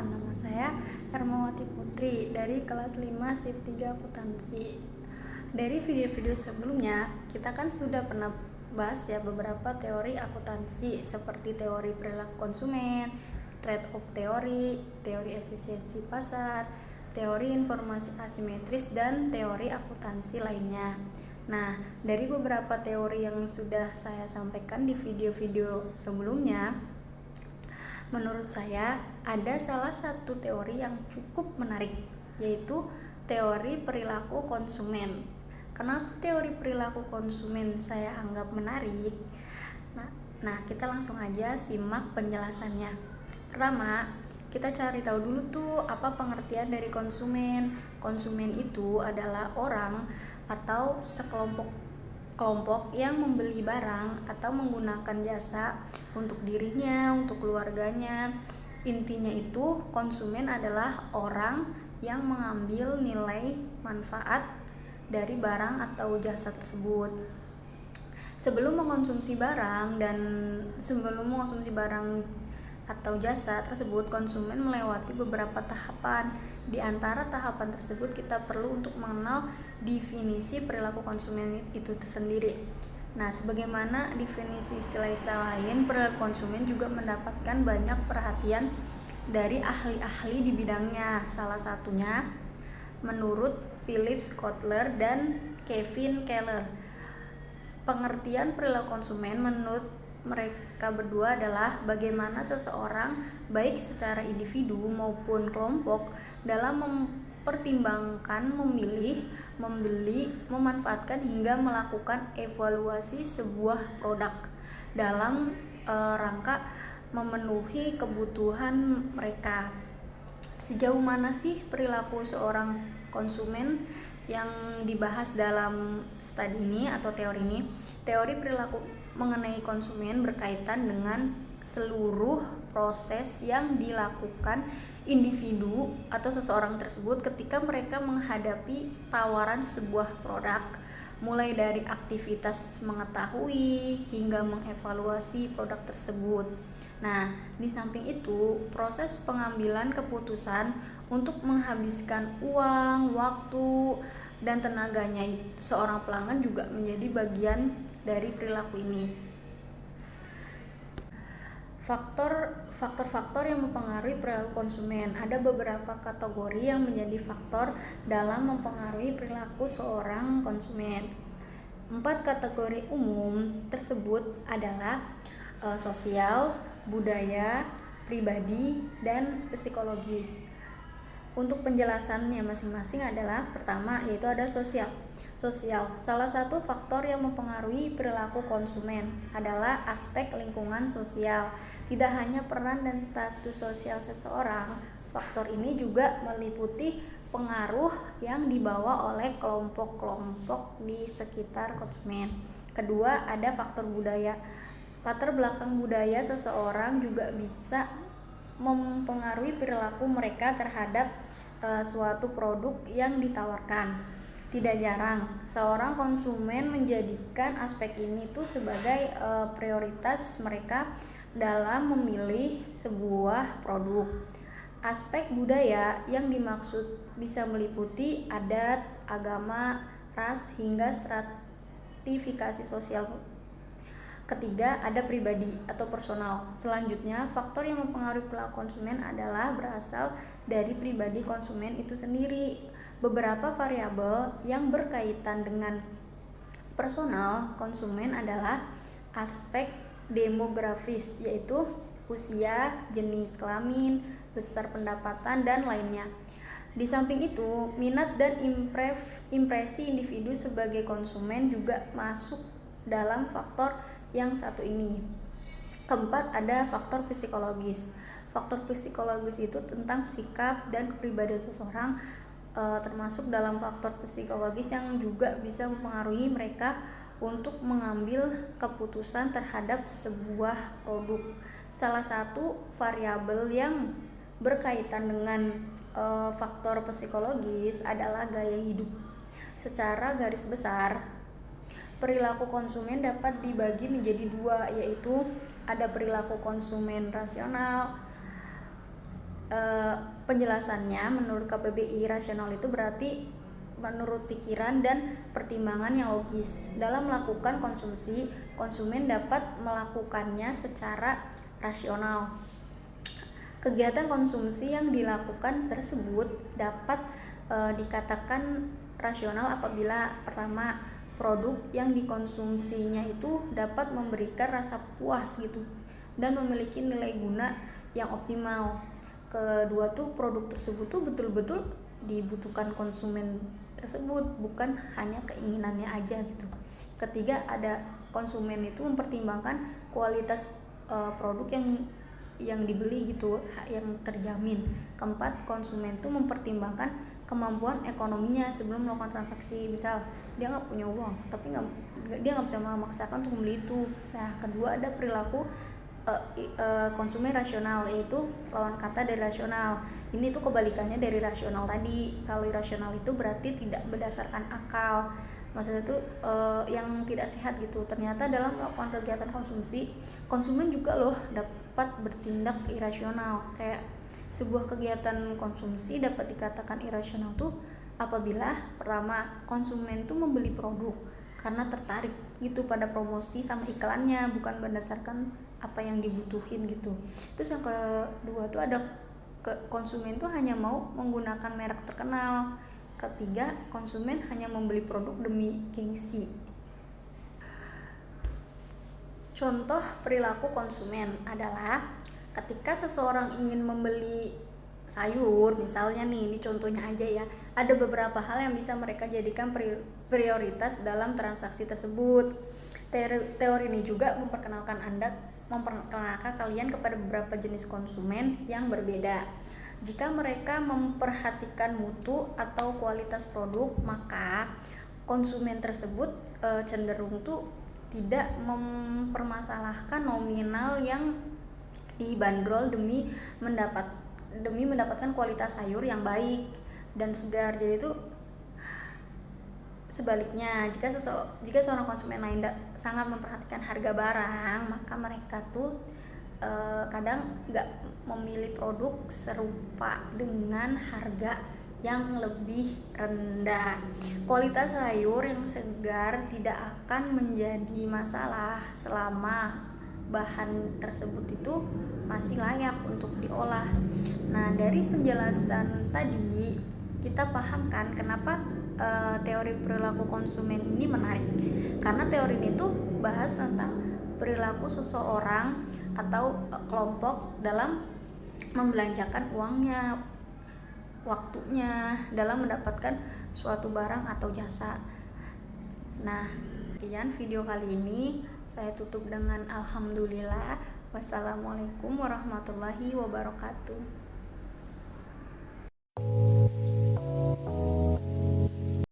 perkenalkan, nama saya Hermawati Putri dari kelas 5 SIP 3 Akuntansi. Dari video-video sebelumnya, kita kan sudah pernah bahas ya beberapa teori akuntansi seperti teori perilaku konsumen, trade-off teori, teori efisiensi pasar, teori informasi asimetris, dan teori akuntansi lainnya. Nah, dari beberapa teori yang sudah saya sampaikan di video-video sebelumnya, menurut saya ada salah satu teori yang cukup menarik, yaitu teori perilaku konsumen. Kenapa teori perilaku konsumen saya anggap menarik? Nah, kita langsung aja simak penjelasannya. Pertama, kita cari tahu dulu tuh apa pengertian dari konsumen. Konsumen itu adalah orang atau kelompok yang membeli barang atau menggunakan jasa untuk dirinya, untuk keluarganya. Intinya itu konsumen adalah orang yang mengambil nilai manfaat dari barang atau jasa tersebut. Sebelum mengonsumsi barang atau jasa tersebut, konsumen melewati beberapa tahapan. Di antara tahapan tersebut kita perlu untuk mengenal definisi perilaku konsumen itu sendiri. Nah, sebagaimana definisi istilah-istilah lain, perilaku konsumen juga mendapatkan banyak perhatian dari ahli-ahli di bidangnya. Salah satunya menurut Philip Kotler dan Kevin Keller. Pengertian perilaku konsumen menurut mereka berdua adalah bagaimana seseorang, baik secara individu maupun kelompok, dalam mempertimbangkan, memilih, membeli, memanfaatkan hingga melakukan evaluasi sebuah produk dalam rangka memenuhi kebutuhan mereka. Sejauh mana sih perilaku seorang konsumen yang dibahas dalam studi ini atau teori ini? Teori perilaku mengenai konsumen berkaitan dengan seluruh proses yang dilakukan individu atau seseorang tersebut ketika mereka menghadapi tawaran sebuah produk, mulai dari aktivitas mengetahui hingga mengevaluasi produk tersebut. Nah, di samping itu, proses pengambilan keputusan untuk menghabiskan uang, waktu, dan tenaganya seorang pelanggan juga menjadi bagian dari perilaku ini. Faktor-faktor yang mempengaruhi perilaku konsumen. Ada beberapa kategori yang menjadi faktor dalam mempengaruhi perilaku seorang konsumen. 4 kategori umum tersebut adalah sosial, budaya, pribadi, dan psikologis. Untuk penjelasannya masing-masing adalah pertama yaitu ada sosial. Salah satu faktor yang mempengaruhi perilaku konsumen adalah aspek lingkungan sosial. Tidak hanya peran dan status sosial seseorang, faktor ini juga meliputi pengaruh yang dibawa oleh kelompok-kelompok di sekitar konsumen. Kedua, ada faktor budaya. Latar belakang budaya seseorang juga bisa mempengaruhi perilaku mereka terhadap suatu produk yang ditawarkan. Tidak jarang seorang konsumen menjadikan aspek ini tuh sebagai prioritas mereka dalam memilih sebuah produk. Aspek budaya yang dimaksud bisa meliputi adat, agama, ras, hingga stratifikasi sosial. Ketiga, ada pribadi atau personal. Selanjutnya, faktor yang mempengaruhi perilaku konsumen adalah berasal dari pribadi konsumen itu sendiri. Beberapa variabel yang berkaitan dengan personal konsumen adalah aspek demografis, yaitu usia, jenis kelamin, besar pendapatan, dan lainnya. Di samping itu, minat dan impresi individu sebagai konsumen juga masuk dalam faktor yang satu ini. Keempat, ada faktor psikologis. Faktor psikologis itu tentang sikap dan kepribadian seseorang, termasuk dalam faktor psikologis yang juga bisa mempengaruhi mereka untuk mengambil keputusan terhadap sebuah produk. Salah satu variabel yang berkaitan dengan faktor psikologis adalah gaya hidup. Secara garis besar, perilaku konsumen dapat dibagi menjadi 2, yaitu ada perilaku konsumen rasional Penjelasannya menurut KBBI, rasional itu berarti menurut pikiran dan pertimbangan yang logis. Dalam melakukan konsumsi, konsumen dapat melakukannya secara rasional. Kegiatan konsumsi yang dilakukan tersebut dapat dikatakan rasional apabila pertama, produk yang dikonsumsinya itu dapat memberikan rasa puas gitu dan memiliki nilai guna yang optimal. Kedua tuh, produk tersebut tuh betul-betul dibutuhkan konsumen tersebut, bukan hanya keinginannya aja gitu. Ketiga, ada konsumen itu mempertimbangkan kualitas produk yang dibeli gitu, yang terjamin. Keempat, konsumen itu mempertimbangkan kemampuan ekonominya sebelum melakukan transaksi. Misal dia nggak punya uang, tapi dia nggak bisa memaksakan untuk membeli itu. Nah, kedua, ada perilaku konsumen rasional, yaitu lawan kata dari rasional. Ini tuh kebalikannya dari rasional tadi. Kalau irasional itu berarti tidak berdasarkan akal, maksudnya tuh yang tidak sehat gitu. Ternyata dalam melakukan kegiatan konsumsi, konsumen juga loh dapat bertindak irasional. Kayak sebuah kegiatan konsumsi dapat dikatakan irasional tuh apabila pertama, konsumen tuh membeli produk karena tertarik gitu pada promosi sama iklannya, bukan berdasarkan apa yang dibutuhin gitu. Terus yang kedua tuh ada konsumen tuh hanya mau menggunakan merek terkenal. Ketiga, konsumen hanya membeli produk demi gengsi. Contoh perilaku konsumen adalah ketika seseorang ingin membeli sayur, misalnya nih, ini contohnya aja ya, ada beberapa hal yang bisa mereka jadikan prioritas dalam transaksi tersebut. Teori ini juga memperkenalkan kalian kepada beberapa jenis konsumen yang berbeda. Jika mereka memperhatikan mutu atau kualitas produk, maka konsumen tersebut cenderung tuh tidak mempermasalahkan nominal yang dibanderol demi mendapatkan kualitas sayur yang baik dan segar. Jadi itu sebaliknya, jika seorang konsumen lain sangat memperhatikan harga barang, maka mereka tuh kadang nggak memilih produk serupa dengan harga yang lebih rendah. Kualitas sayur yang segar tidak akan menjadi masalah selama bahan tersebut itu masih layak untuk diolah. Nah, dari penjelasan tadi kita paham kan kenapa teori perilaku konsumen ini menarik. Karena teori ini tuh bahas tentang perilaku seseorang atau kelompok dalam membelanjakan uangnya, waktunya dalam mendapatkan suatu barang atau jasa. Nah, sekian video kali ini. Saya tutup dengan alhamdulillah. Wassalamualaikum warahmatullahi wabarakatuh.